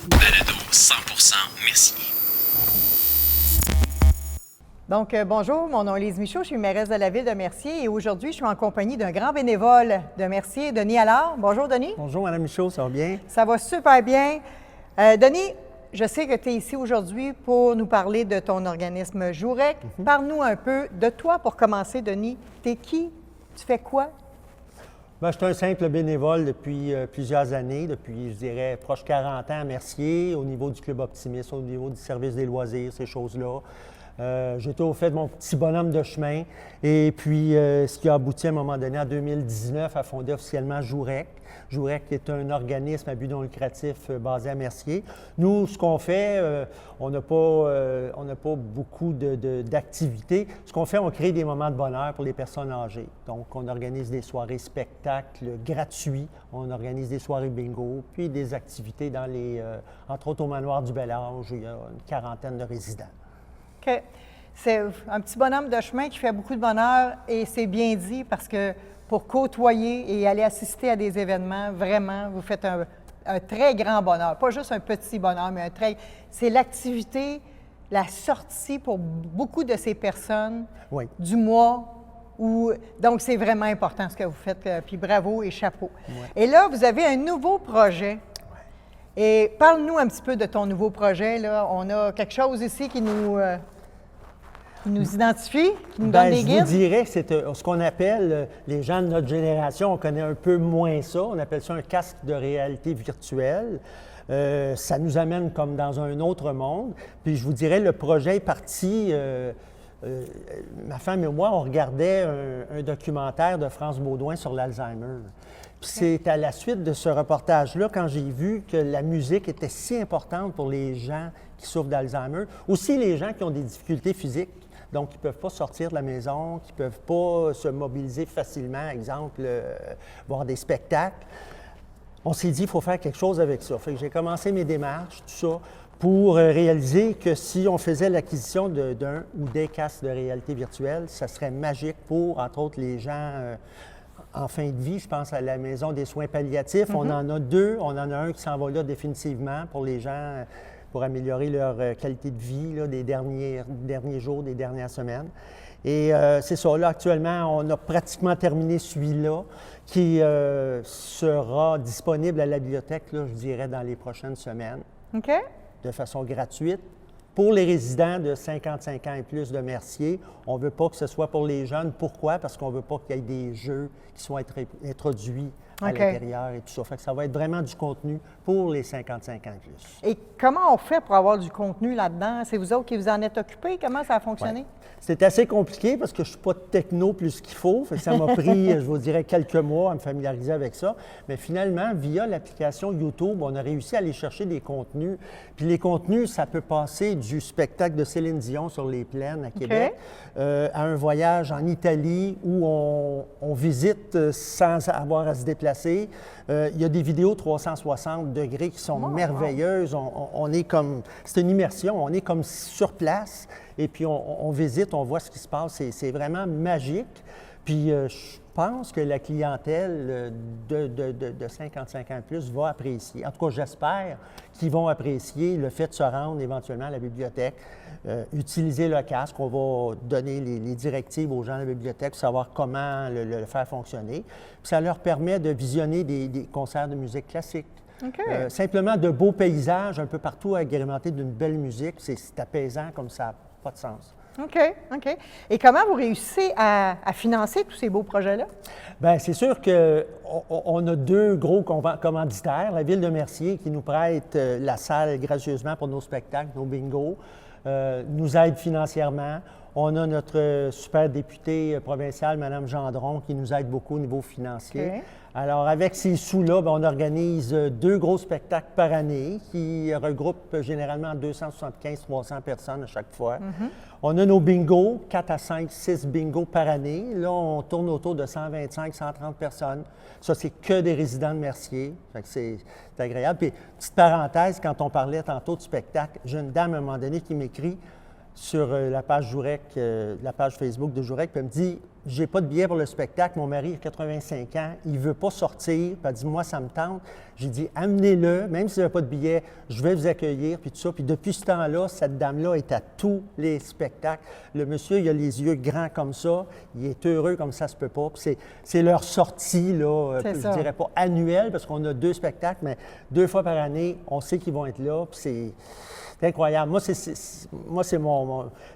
Balado 100% Mercier. Donc, bonjour, mon nom est Lise Michaud, je suis mairesse de la ville de Mercier et aujourd'hui, je suis en compagnie d'un grand bénévole de Mercier, Denis Allard. Bonjour, Denis. Bonjour, Mme Michaud, ça va bien? Ça va super bien. Denis, je sais que tu es ici aujourd'hui pour nous parler de ton organisme Jourec. Parle-nous un peu de toi pour commencer, Denis. T'es qui? Tu fais quoi? Bien, je suis un simple bénévole depuis plusieurs années, depuis, je dirais, proche 40 ans à Mercier, au niveau du Club Optimiste, au niveau du service des loisirs, ces choses-là. J'étais au fait de mon petit bonhomme de chemin et puis ce qui a abouti à un moment donné en 2019 à fonder officiellement Jourec. Jourec est un organisme à but non lucratif basé à Mercier. Nous, ce qu'on fait, on n'a pas beaucoup d'activités. Ce qu'on fait, on crée des moments de bonheur pour les personnes âgées. Donc, on organise des soirées spectacles gratuits, on organise des soirées bingo, puis des activités dans entre autres au Manoir du Bel-Âge, où il y a une quarantaine de résidents. OK. C'est un petit bonhomme de chemin qui fait beaucoup de bonheur et c'est bien dit parce que pour côtoyer et aller assister à des événements, vraiment, vous faites un très grand bonheur. Pas juste un petit bonheur, mais c'est l'activité, la sortie pour beaucoup de ces personnes du mois. Donc, c'est vraiment important ce que vous faites. Puis bravo et chapeau. Et là, vous avez un nouveau projet. Et parle-nous un petit peu de ton nouveau projet. Là. On a quelque chose ici qui nous identifie, qui nous donne des guides. Je vous dirais que c'est ce qu'on appelle, les gens de notre génération, on connaît un peu moins ça. On appelle ça un casque de réalité virtuelle. Ça nous amène comme dans un autre monde. Puis je vous dirais, le projet est parti... ma femme et moi, on regardait un documentaire de France Baudouin sur l'Alzheimer. Puis c'est à la suite de ce reportage-là, quand j'ai vu que la musique était si importante pour les gens qui souffrent d'Alzheimer, aussi les gens qui ont des difficultés physiques, donc qui ne peuvent pas sortir de la maison, qui ne peuvent pas se mobiliser facilement, exemple, voir des spectacles. On s'est dit, il faut faire quelque chose avec ça. Fait que j'ai commencé mes démarches, tout ça, pour réaliser que si on faisait l'acquisition d'un ou des casques de réalité virtuelle, ça serait magique pour, entre autres, les gens en fin de vie. Je pense à la Maison des soins palliatifs. On en a deux. On en a un qui s'en va là définitivement pour les gens, pour améliorer leur qualité de vie là, des derniers jours, des dernières semaines. Et c'est ça, là, actuellement, on a pratiquement terminé celui-là qui sera disponible à la bibliothèque, là, je dirais, dans les prochaines semaines. OK. De façon gratuite. Pour les résidents de 55 ans et plus de Mercier, on ne veut pas que ce soit pour les jeunes. Pourquoi? Parce qu'on ne veut pas qu'il y ait des jeux qui soient introduits à l'intérieur et tout ça. Fait que ça va être vraiment du contenu pour les 55 ans et plus. Et comment on fait pour avoir du contenu là-dedans? C'est vous autres qui vous en êtes occupés? Comment ça a fonctionné? Ouais. C'est assez compliqué parce que je ne suis pas techno plus qu'il faut. Fait que ça m'a pris, je vous dirais, quelques mois à me familiariser avec ça. Mais finalement, via l'application YouTube, on a réussi à aller chercher des contenus. Puis les contenus, ça peut passer du spectacle de Céline Dion sur les plaines à Québec à un voyage en Italie où on visite sans avoir à se déplacer. Il y a des vidéos 360 degrés qui sont merveilleuses. On est comme... C'est une immersion. On est comme sur place. Et puis, on visite, on voit ce qui se passe. C'est vraiment magique. Puis, je pense que la clientèle de 55 ans et plus va apprécier. En tout cas, j'espère qu'ils vont apprécier le fait de se rendre éventuellement à la bibliothèque, utiliser le casque. On va donner les directives aux gens de la bibliothèque pour savoir comment le faire fonctionner. Puis, ça leur permet de visionner des concerts de musique classique. Okay. Simplement de beaux paysages un peu partout agrémentés d'une belle musique. C'est apaisant comme ça. Pas de sens. OK, OK. Et comment vous réussissez à financer tous ces beaux projets-là? Bien, c'est sûr qu'on a deux gros commanditaires. La Ville de Mercier qui nous prête la salle gracieusement pour nos spectacles, nos bingos, nous aide financièrement. On a notre super députée provinciale, Mme Gendron, qui nous aide beaucoup au niveau financier. Okay. Alors, avec ces sous-là, on organise 2 gros spectacles par année qui regroupent généralement 275-300 personnes à chaque fois. On a nos bingos, 4 à 5, 6 bingos par année. Là, on tourne autour de 125-130 personnes. Ça, c'est que des résidents de Mercier. Fait que c'est agréable. Puis, petite parenthèse, quand on parlait tantôt de spectacle, j'ai une dame à un moment donné qui m'écrit sur la page Jourec, la page Facebook de Jourec, puis elle me dit j'ai pas de billet pour le spectacle, mon mari a 85 ans, il veut pas sortir, puis elle dit, moi, ça me tente. J'ai dit, amenez-le, même s'il n'y a pas de billet, je vais vous accueillir, puis tout ça. Puis depuis ce temps-là, cette dame-là est à tous les spectacles. Le monsieur, il a les yeux grands comme ça, il est heureux comme ça se peut pas. Puis c'est leur sortie, là, je dirais pas annuelle, parce qu'on a 2 spectacles, mais 2 fois par année, on sait qu'ils vont être là, puis c'est incroyable. Moi,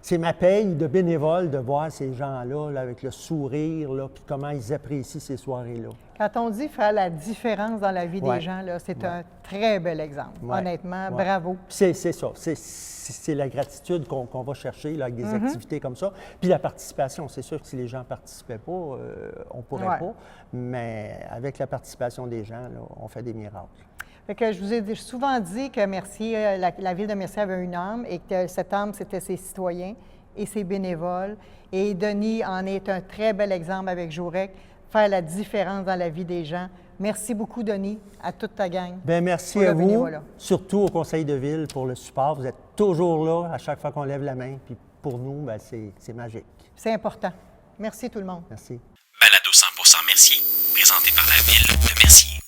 c'est ma paye de bénévole de voir ces gens-là là, avec le sourire, là, puis comment ils apprécient ces soirées-là. Quand on dit faire la différence dans la vie des gens, là, c'est un très bel exemple. Honnêtement, bravo. C'est ça. C'est la gratitude qu'on va chercher là, avec des activités comme ça. Puis la participation, c'est sûr que si les gens ne participaient pas, on ne pourrait pas. Mais avec la participation des gens, là, on fait des miracles. Fait que je vous ai souvent dit que Mercier, la ville de Mercier avait une âme et que cette âme, c'était ses citoyens et ses bénévoles. Et Denis en est un très bel exemple avec Jourec, faire la différence dans la vie des gens. Merci beaucoup, Denis, à toute ta gang. Bien, merci à vous, surtout au conseil de ville pour le support. Vous êtes toujours là à chaque fois qu'on lève la main. Puis pour nous, bien, c'est magique. C'est important. Merci tout le monde. Merci. Balado 100% Mercier, présenté par la ville de Mercier.